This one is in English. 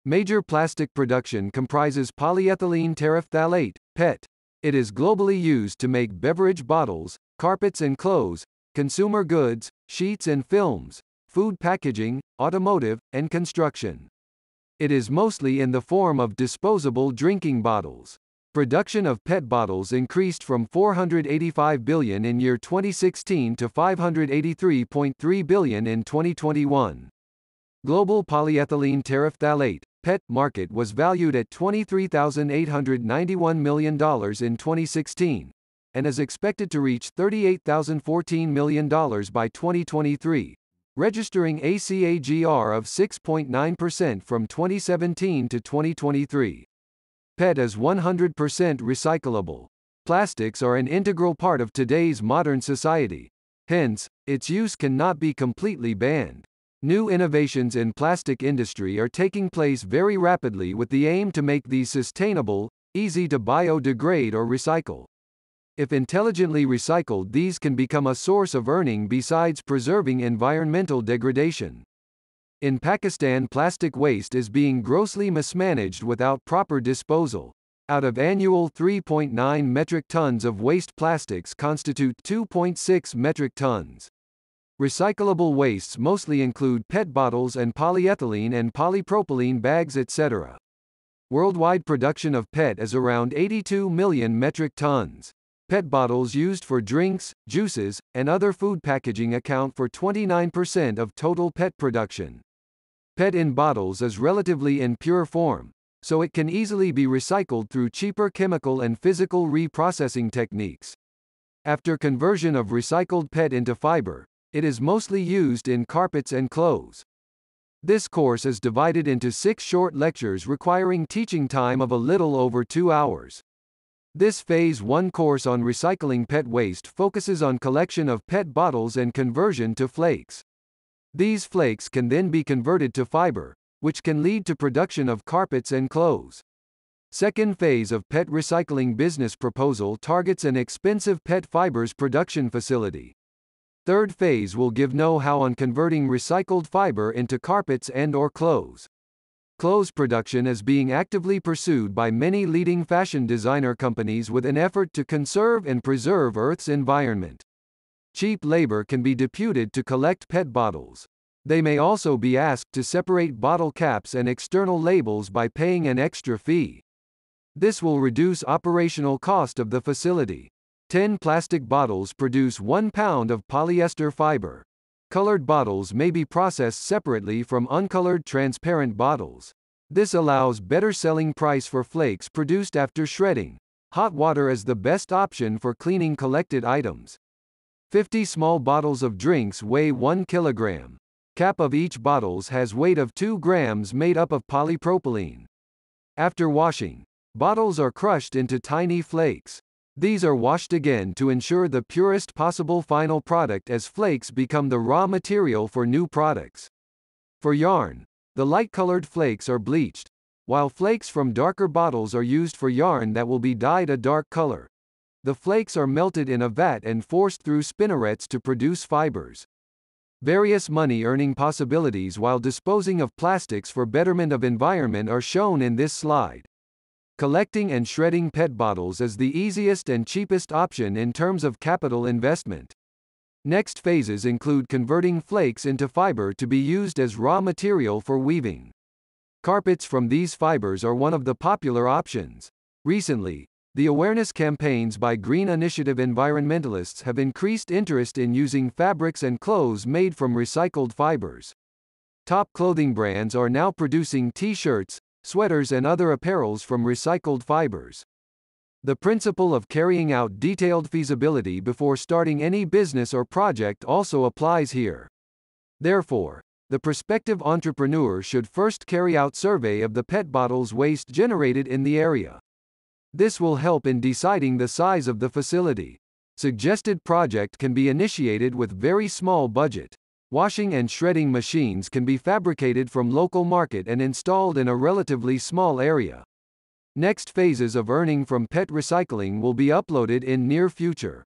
Major plastic production comprises polyethylene terephthalate, PET. It is globally used to make beverage bottles, carpets and clothes, consumer goods, sheets and films, food packaging, automotive, and construction. It is mostly in the form of disposable drinking bottles. Production of PET bottles increased from 485 billion in year 2016 to 583.3 billion in 2021. Global polyethylene terephthalate, PET, market was valued at $23,891 million in 2016, and is expected to reach $38,014 million by 2023, registering a CAGR of 6.9% from 2017 to 2023. PET is 100% recyclable. Plastics are an integral part of today's modern society. Hence, its use cannot be completely banned. New innovations in plastic industry are taking place very rapidly with the aim to make these sustainable, easy to biodegrade or recycle. If intelligently recycled, these can become a source of earning besides preserving environmental degradation. In Pakistan, plastic waste is being grossly mismanaged without proper disposal. Out of annual 3.9 metric tons of waste, plastics constitute 2.6 metric tons. Recyclable wastes mostly include PET bottles and polyethylene and polypropylene bags, etc. Worldwide production of PET is around 82 million metric tons. PET bottles used for drinks, juices, and other food packaging account for 29% of total PET production. PET in bottles is relatively in pure form, so it can easily be recycled through cheaper chemical and physical reprocessing techniques. After conversion of recycled PET into fiber, it is mostly used in carpets and clothes. This course is divided into 6 short lectures requiring teaching time of a little over 2 hours. This Phase 1 course on recycling PET waste focuses on collection of PET bottles and conversion to flakes. These flakes can then be converted to fiber, which can lead to production of carpets and clothes. Second phase of PET recycling business proposal targets an expensive PET fibers production facility. Third phase will give know-how on converting recycled fiber into carpets and/or clothes. Clothes production is being actively pursued by many leading fashion designer companies with an effort to conserve and preserve Earth's environment. Cheap labor can be deputed to collect PET bottles. They may also be asked to separate bottle caps and external labels by paying an extra fee. This will reduce operational cost of the facility. 10 plastic bottles produce 1 pound of polyester fiber. Colored bottles may be processed separately from uncolored transparent bottles. This allows better selling price for flakes produced after shredding. Hot water is the best option for cleaning collected items. 50 small bottles of drinks weigh 1 kilogram. Cap of each bottles has weight of 2 grams made up of polypropylene. After washing, bottles are crushed into tiny flakes. These are washed again to ensure the purest possible final product, as flakes become the raw material for new products. For yarn, the light-colored flakes are bleached, while flakes from darker bottles are used for yarn that will be dyed a dark color. The flakes are melted in a vat and forced through spinnerets to produce fibers. Various money-earning possibilities while disposing of plastics for betterment of environment are shown in this slide. Collecting and shredding PET bottles is the easiest and cheapest option in terms of capital investment. Next phases include converting flakes into fiber to be used as raw material for weaving. Carpets from these fibers are one of the popular options. Recently, the awareness campaigns by Green Initiative environmentalists have increased interest in using fabrics and clothes made from recycled fibers. Top clothing brands are now producing t-shirts, sweaters and other apparels from recycled fibers. The principle of carrying out detailed feasibility before starting any business or project also applies here. Therefore, the prospective entrepreneur should first carry out survey of the PET bottles waste generated in the area. This will help in deciding the size of the facility. Suggested project can be initiated with very small budget. Washing and shredding machines can be fabricated from local market and installed in a relatively small area. Next phases of earning from PET recycling will be uploaded in near future.